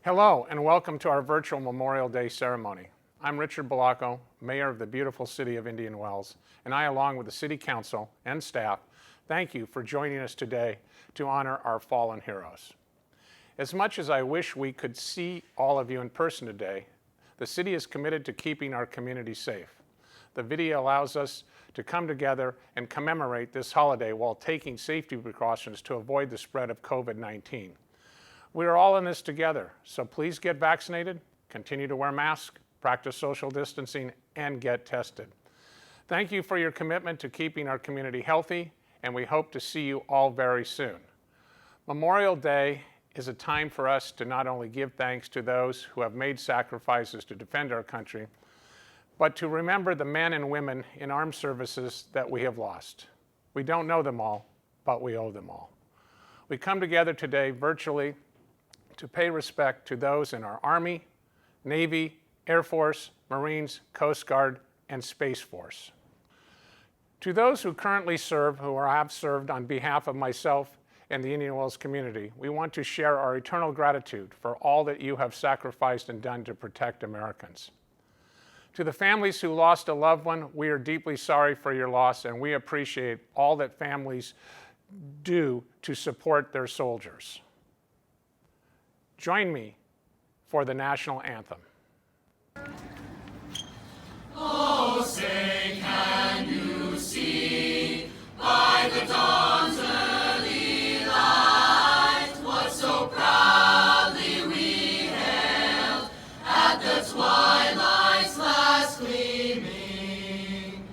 Hello and welcome to our virtual Memorial Day ceremony. I'm Richard Bellacco, Mayor of the beautiful city of Indian Wells, and I, along with the City Council and staff, thank you for joining us today to honor our fallen heroes. As much as I wish we could see all of you in person today, the city is committed to keeping our community safe. The video allows us to come together and commemorate this holiday while taking safety precautions to avoid the spread of COVID-19. We are all in this together, so please get vaccinated, continue to wear masks, practice social distancing, and get tested. Thank you for your commitment to keeping our community healthy, and we hope to see you all very soon. Memorial Day is a time for us to not only give thanks to those who have made sacrifices to defend our country, but to remember the men and women in armed services that we have lost. We don't know them all, but we owe them all. We come together today virtually to pay respect to those in our Army, Navy, Air Force, Marines, Coast Guard, and Space Force. To those who currently serve, who have served on behalf of myself and the Indian Wells community, we want to share our eternal gratitude for all that you have sacrificed and done to protect Americans. To the families who lost a loved one, we are deeply sorry for your loss, and we appreciate all that families do to support their soldiers. Join me for the national anthem. Oh, say, can you see by the dawn's early light what so proudly we hailed at the twilight's last gleaming,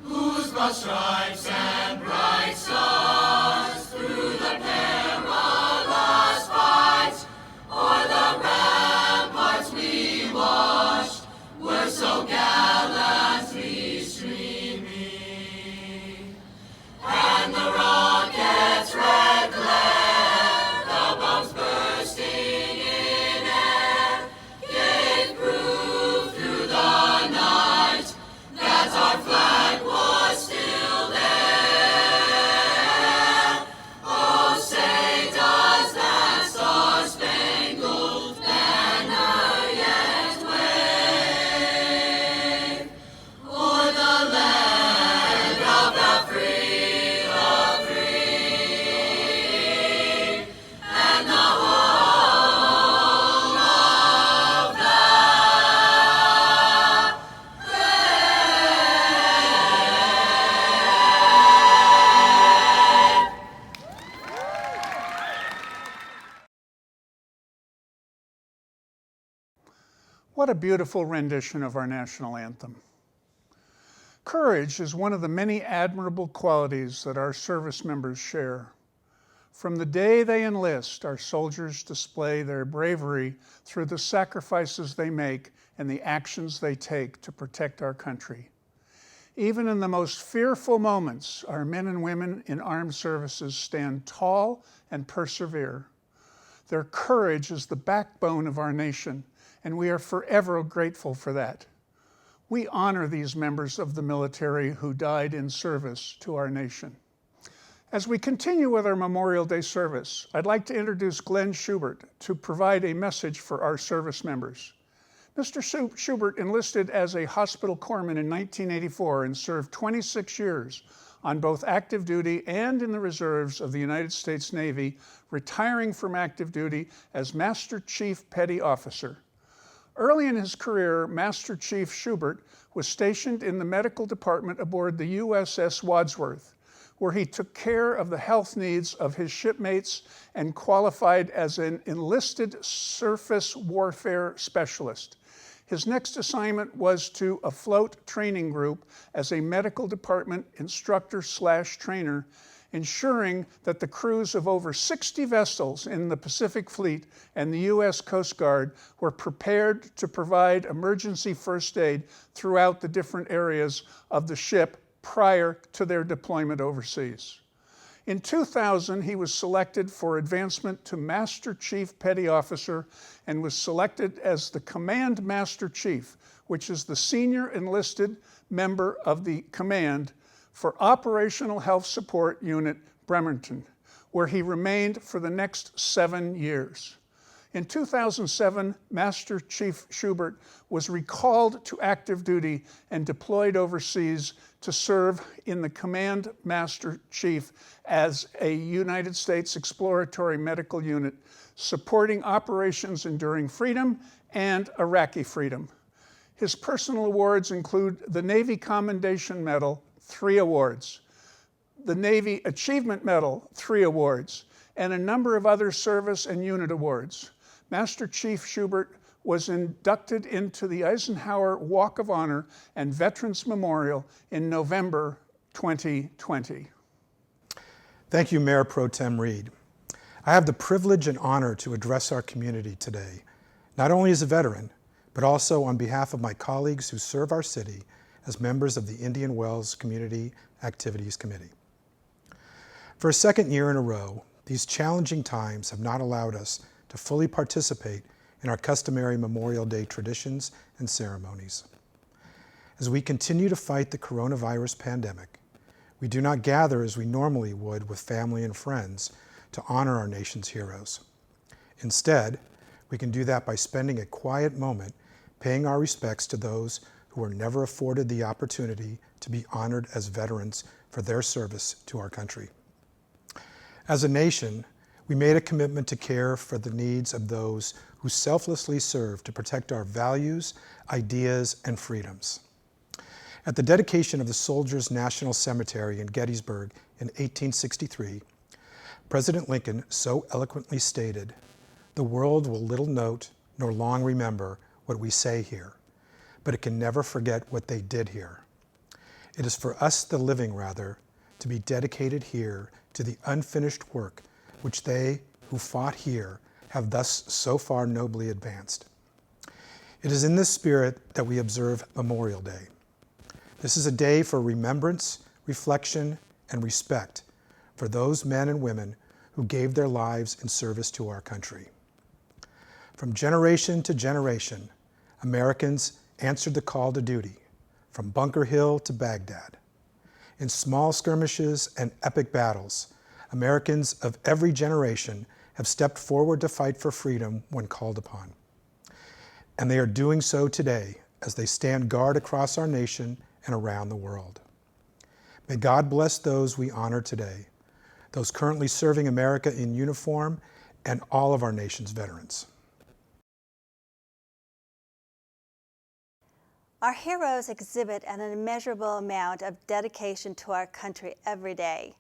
whose broad stripes and bright stars through the perilous fight o'er the ramparts we watched were so gallantly streaming, and the rocket's red glare, the bombs bursting in air, gave proof through the night that our flag was still there. Oh, say does that star-spangled banner yet wave o'er the land of the free, and the home of the What a beautiful rendition of our national anthem. Courage is one of the many admirable qualities that our service members share. From the day they enlist, our soldiers display their bravery through the sacrifices they make and the actions they take to protect our country. Even in the most fearful moments, our men and women in armed services stand tall and persevere. Their courage is the backbone of our nation, and we are forever grateful for that. We honor these members of the military who died in service to our nation. As we continue with our Memorial Day service, I'd like to introduce Glenn Schubert to provide a message for our service members. Mr. Schubert enlisted as a hospital corpsman in 1984 and served 26 years on both active duty and in the reserves of the United States Navy, retiring from active duty as Master Chief Petty Officer. Early in his career, Master Chief Schubert was stationed in the medical department aboard the USS Wadsworth, where he took care of the health needs of his shipmates and qualified as an enlisted surface warfare specialist. His next assignment was to a float training group as a medical department instructor/trainer, ensuring that the crews of over 60 vessels in the Pacific Fleet and the U.S. Coast Guard were prepared to provide emergency first aid throughout the different areas of the ship prior to their deployment overseas. In 2000, he was selected for advancement to Master Chief Petty Officer and was selected as the Command Master Chief, which is the senior enlisted member of the command for Operational Health Support Unit Bremerton, where he remained for the next 7 years. In 2007, Master Chief Schubert was recalled to active duty and deployed overseas to serve in the Command Master Chief as a United States Exploratory Medical Unit, supporting Operations Enduring Freedom and Iraqi Freedom. His personal awards include the Navy Commendation Medal, 3 awards, the Navy Achievement Medal, 3 awards, and a number of other service and unit awards. Master Chief Schubert was inducted into the Eisenhower Walk of Honor and Veterans Memorial in November 2020. Thank you, Mayor Pro Tem Reed. I have the privilege and honor to address our community today, not only as a veteran, but also on behalf of my colleagues who serve our city as members of the Indian Wells Community Activities Committee. For a second year in a row, these challenging times have not allowed us to fully participate in our customary Memorial Day traditions and ceremonies. As we continue to fight the coronavirus pandemic, we do not gather as we normally would with family and friends to honor our nation's heroes. Instead, we can do that by spending a quiet moment paying our respects to those who were never afforded the opportunity to be honored as veterans for their service to our country. As a nation, we made a commitment to care for the needs of those who selflessly serve to protect our values, ideas, and freedoms. At the dedication of the Soldiers' National Cemetery in Gettysburg in 1863, President Lincoln so eloquently stated, "The world will little note nor long remember what we say here, but it can never forget what they did here. It is for us, the living rather, to be dedicated here to the unfinished work which they who fought here have thus so far nobly advanced." It is in this spirit that we observe Memorial Day. This is a day for remembrance, reflection, and respect for those men and women who gave their lives in service to our country. From generation to generation, Americans answered the call to duty, from Bunker Hill to Baghdad. In small skirmishes and epic battles, Americans of every generation have stepped forward to fight for freedom when called upon. And they are doing so today as they stand guard across our nation and around the world. May God bless those we honor today, those currently serving America in uniform, and all of our nation's veterans. Our heroes exhibit an immeasurable amount of dedication to our country every day.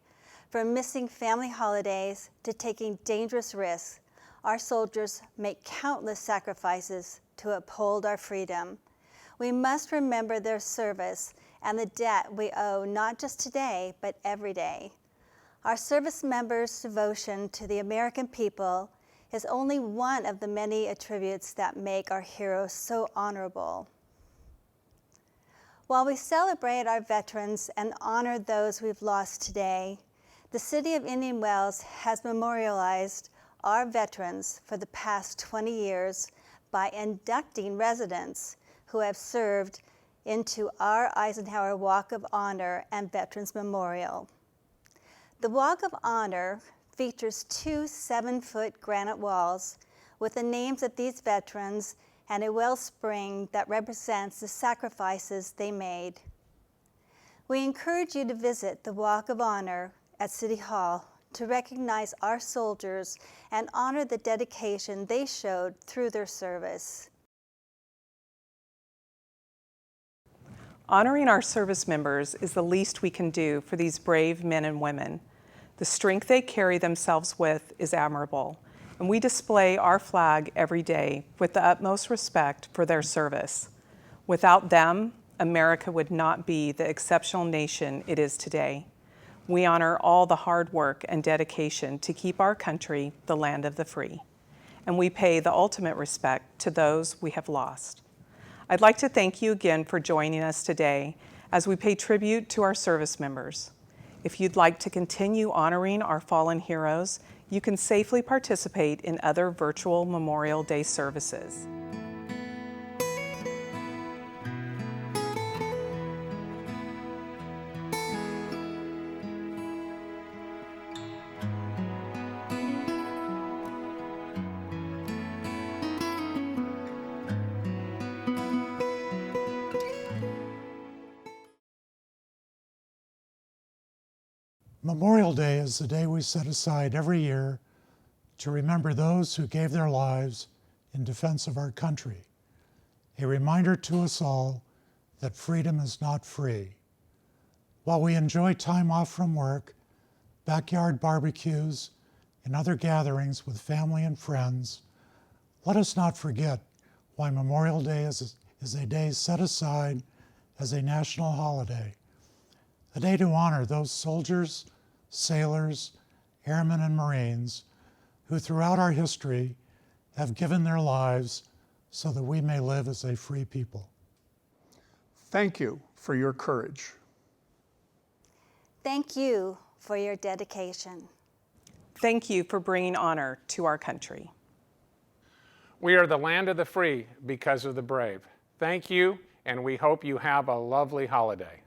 From missing family holidays to taking dangerous risks, our soldiers make countless sacrifices to uphold our freedom. We must remember their service and the debt we owe not just today, but every day. Our service members' devotion to the American people is only one of the many attributes that make our heroes so honorable. While we celebrate our veterans and honor those we've lost today, the City of Indian Wells has memorialized our veterans for the past 20 years by inducting residents who have served into our Eisenhower Walk of Honor and Veterans Memorial. The Walk of Honor features 2 7-foot granite walls with the names of these veterans and a wellspring that represents the sacrifices they made. We encourage you to visit the Walk of Honor at City Hall to recognize our soldiers and honor the dedication they showed through their service. Honoring our service members is the least we can do for these brave men and women. The strength they carry themselves with is admirable, and we display our flag every day with the utmost respect for their service. Without them, America would not be the exceptional nation it is today. We honor all the hard work and dedication to keep our country the land of the free, and we pay the ultimate respect to those we have lost. I'd like to thank you again for joining us today as we pay tribute to our service members. If you'd like to continue honoring our fallen heroes, you can safely participate in other virtual Memorial Day services. Memorial Day is the day we set aside every year to remember those who gave their lives in defense of our country. A reminder to us all that freedom is not free. While we enjoy time off from work, backyard barbecues, and other gatherings with family and friends, let us not forget why Memorial Day is a day set aside as a national holiday, a day to honor those soldiers, sailors, airmen, and Marines who throughout our history have given their lives so that we may live as a free people. Thank you for your courage. Thank you for your dedication. Thank you for bringing honor to our country. We are the land of the free because of the brave. Thank you, and we hope you have a lovely holiday.